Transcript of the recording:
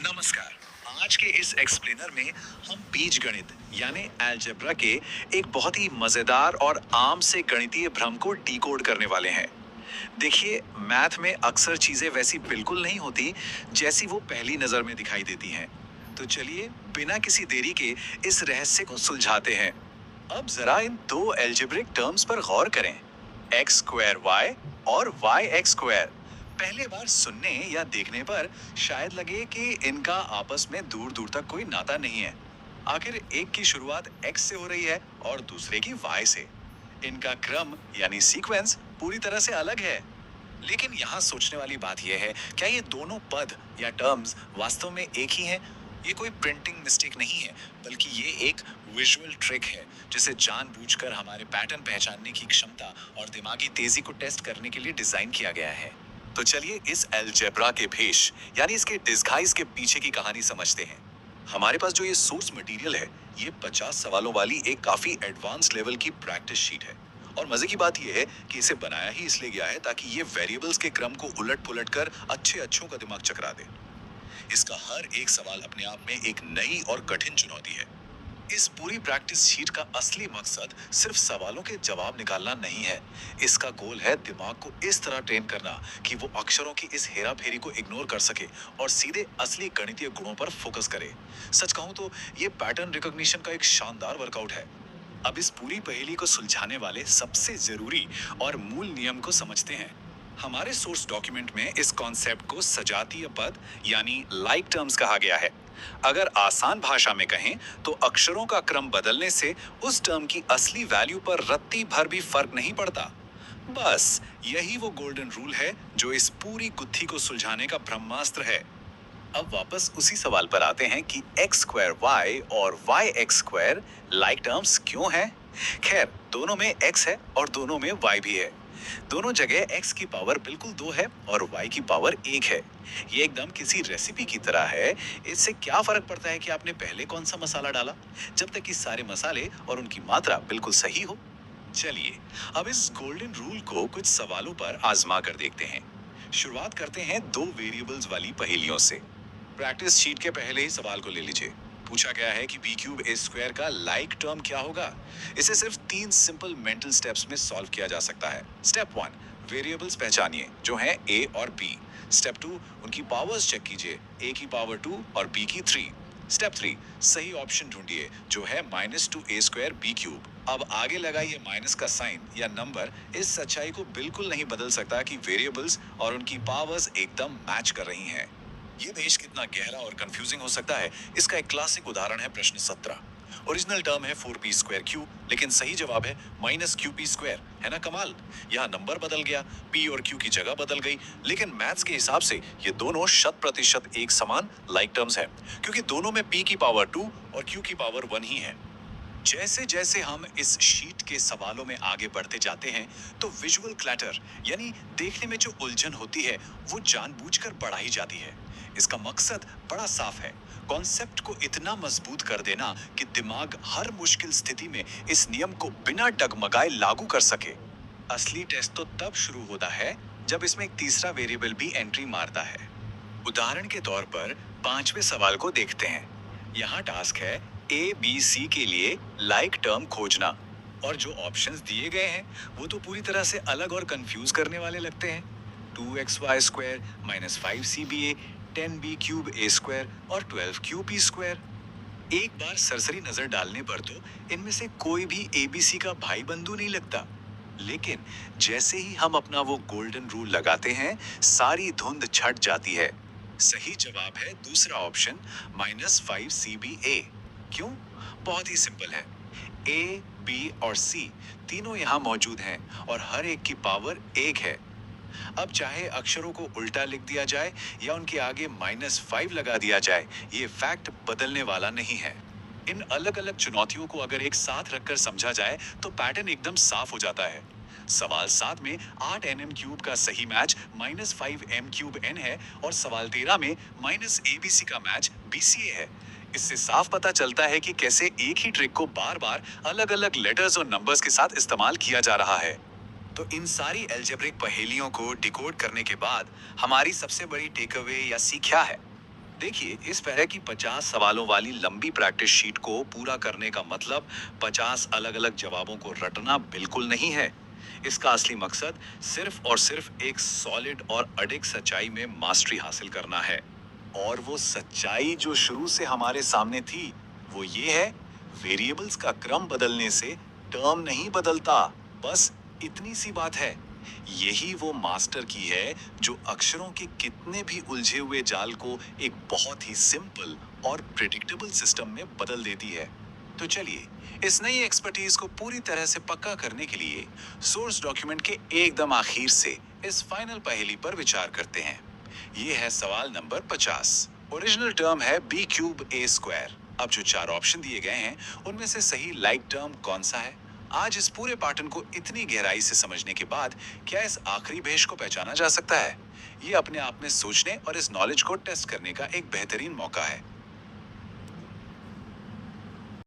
नमस्कार। आज के इस एक्सप्लेनर में हम बीजगणित यानी अलजेब्रा के एक बहुत ही मजेदार और आम से गणितीय भ्रम को डिकोड करने वाले हैं। देखिए, मैथ में अक्सर चीजें वैसी बिल्कुल नहीं होती जैसी वो पहली नजर में दिखाई देती हैं। तो चलिए, बिना किसी देरी के इस रहस्य को सुलझाते हैं। अब जरा इन दो एल्जेब्रिक टर्म्स पर गौर करें, एक्स स्क्वायर वाई और वाई एक्स स्क्वायर। पहले बार सुनने या देखने पर शायद लगे कि इनका आपस में दूर दूर तक कोई नाता नहीं है। आखिर एक की शुरुआत एक्स से हो रही है और दूसरे की वाई से। इनका क्रम यानी सीक्वेंस पूरी तरह से अलग है। लेकिन यहाँ सोचने वाली बात यह है, क्या ये दोनों पद या टर्म्स वास्तव में एक ही हैं? ये कोई प्रिंटिंग मिस्टेक नहीं है, बल्कि ये एक विजुअल ट्रिक है जिसे जानबूझकर हमारे पैटर्न पहचानने की क्षमता और दिमागी तेजी को टेस्ट करने के लिए डिजाइन किया गया है। तो चलिए इस अलजेब्रा के भेष यानी इसके डिस्गाइज के पीछे की कहानी समझते हैं। हमारे पास जो ये सोर्स मटेरियल है, ये 50 सवालों वाली एक काफी एडवांस लेवल की प्रैक्टिस शीट है। और मजे की बात यह है कि इसे बनाया ही इसलिए गया है ताकि ये वेरिएबल्स के क्रम को उलट पुलट कर अच्छे अच्छों का दिमाग चकरा दे। इसका हर एक सवाल अपने आप में एक नई और कठिन चुनौती है। इस पूरी प्रैक्टिस शीट का असली मकसद सिर्फ सवालों के जवाब निकालना नहीं है। इसका गोल है दिमाग को इस तरह ट्रेन करना कि वो अक्षरों की इस हेरा फेरी को इग्नोर कर सके और सीधे असली गणितीय गुणों पर फोकस करे। सच कहूं तो ये पैटर्न रिकॉग्निशन का एक शानदार वर्कआउट है। अब इस पूरी पहेली को सुलझाने वाले सबसे जरूरी और मूल नियम को समझते हैं। हमारे सोर्स डॉक्यूमेंट में इस कॉन्सेप्ट को सजातीय पद यानी लाइक टर्म्स कहा गया है। अगर आसान भाषा में कहें तो अक्षरों का क्रम बदलने से उस टर्म की असली वैल्यू पर रत्ती भर भी फर्क नहीं पड़ता। बस यही वो गोल्डन रूल है जो इस पूरी गुत्थी को सुलझाने का ब्रह्मास्त्र है। अब वापस उसी सवाल पर आते हैं कि एक्स स्क्वायर वाई और Y X square like terms क्यों हैं? खैर, दोनों में एक्स है और दोनों में वाई भी है। दोनों जगह एक्स की पावर बिल्कुल 2 है और वाई की पावर 1 है। ये एकदम किसी रेसिपी की तरह है। इससे क्या फर्क पड़ता है कि आपने पहले कौन सा मसाला डाला, जब तक कि सारे मसाले और उनकी मात्रा बिल्कुल सही हो। चलिए अब इस गोल्डन रूल को कुछ सवालों पर आजमा कर देखते हैं। शुरुआत करते हैं दो वेरिएबल्स वाली पहेलियों से। प्रैक्टिस शीट के पहले ही सवाल को ले लीजिए। पूछा गया है कि बी क्यूब ए स्क्वायर का लाइक टर्म क्या होगा। इसे सिर्फ 3 सिंपल मेंटल स्टेप्स में सॉल्व किया जा सकता है। स्टेप 1, वेरिएबल्स पहचानिए जो हैं ए और बी। स्टेप 2, उनकी पावर्स चेक कीजिए, ए की पावर 2 और बी की 3। स्टेप 3, सही ऑप्शन ढूंढिए जो है -2a स्क्वायर बी क्यूब। अब आगे लगाइए माइनस का साइन या नंबर इस सच्चाई को बिल्कुल नहीं बदल सकता कि वेरिएबल्स और उनकी पावर्स एकदम मैच कर रही हैं। ये भेष कितना गहरा और कंफ्यूजिंग हो सकता है, इसका एक क्लासिक उदाहरण है प्रश्न 17। ओरिजिनल टर्म है 4p स्क्वायर क्यू, लेकिन सही जवाब है -qp स्क्वायर। है ना कमाल? यहाँ नंबर बदल गया, p और q की जगह बदल गई, लेकिन मैथ्स के हिसाब से ये दोनों 100% एक समान लाइक टर्म्स हैं, क्योंकि दोनों में p की पावर 2 और q की पावर 1 ही है। जैसे जैसे हम इस शीट के सवालों में आगे बढ़ते जाते हैं तो विजुअल क्लैटर यानी देखने में जो उलझन होती है वो जानबूझकर बढ़ाई जाती है। इसका मकसद बड़ा साफ है, कॉन्सेप्ट को इतना मजबूत कर देना कि दिमाग हर मुश्किल स्थिति में इस नियम को बिना डगमगाए लागू कर सके। असली टेस्ट तो तब शुरू होता है जब इसमें एक तीसरा वेरिएबल भी एंट्री मारता है। उदाहरण के तौर पर 5वें सवाल को देखते हैं। यहाँ टास्क है ए बी सी के लिए लाइक टर्म खोजना, और जो ऑप्शंस दिए गए हैं वो तो पूरी तरह से अलग और कंफ्यूज करने वाले लगते हैं। 2xy square -5cba 10b cube a square और 12qp स्क्वायर। एक बार सरसरी नजर डालने पर तो इनमें से कोई भी एबीसी का भाई बंधु नहीं लगता, लेकिन जैसे ही हम अपना वो गोल्डन रूल लगाते हैं सारी धुंध छट जाती है। सही जवाब है दूसरा ऑप्शन -5cba। क्यों? बहुत ही सिंपल है। ए, बी और सी तीनों यहाँ मौजूद हैं और हर एक की पावर 1 है। अब चाहे अक्षरों को उल्टा लिख दिया जाए या उनके आगे -5 लगा दिया जाए, ये फैक्ट बदलने वाला नहीं है। इन अलग अलग चुनौतियों को अगर एक साथ रखकर समझा जाए तो पैटर्न एकदम साफ हो जाता है। सवाल 7 में 8 nm क्यूब का सही मैच -5 m क्यूब n है और सवाल 13 में -abc का मैच bca है। इससे साफ पता चलता है कि कैसे एक ही ट्रिक को बार बार अलग अलग लेटर्स और नंबर्स के साथ इस्तेमाल किया जा रहा है। तो इन सारी अलजेब्रिक पहेलियों को डिकोड करने के बाद हमारी सबसे बड़ी टेकअवे या सीख क्या है? देखिए, इस तरह की 50 सवालों वाली लंबी प्रैक्टिस शीट को पूरा करने का मतलब 50 अलग-अलग जवाबों को रटना बिल्कुल नहीं है। इसका असली मकसद सिर्फ और सिर्फ एक सॉलिड और अडिग सच्चाई में मास्टरी हासिल करना है। और वो सच्चाई जो शुरू से हमारे सामने थी, वो ये है, वेरिएबल्स का क्रम बदलने से टर्म नहीं बदलता, बस इतनी सी बात है। यही वो मास्टर की है जो अक्षरों के कितने भी उलझे हुए जाल को एक बहुत ही सिंपल और प्रिडिक्टेबल सिस्टम में बदल देती है। तो चलिए, इस नई एक्सपर्टीज को पूरी तरह से पक्का करने के लिए सोर्स डॉक्यूमेंट के एकदम आखिर से इस फाइनल पहेली पर विचार करते हैं। ये है सवाल नंबर 50। ओरिजिनल टर्म है बी क्यूब ए स्क्वायर। अब जो चार ऑप्शन दिए गए हैं, उनमें से सही लाइक टर्म कौन सा है? आज इस पूरे पैटर्न को इतनी गहराई से समझने के बाद क्या इस आखिरी भेष को पहचाना जा सकता है? ये अपने आप में सोचने और इस नॉलेज को टेस्ट करने का एक बेहतरीन मौका है।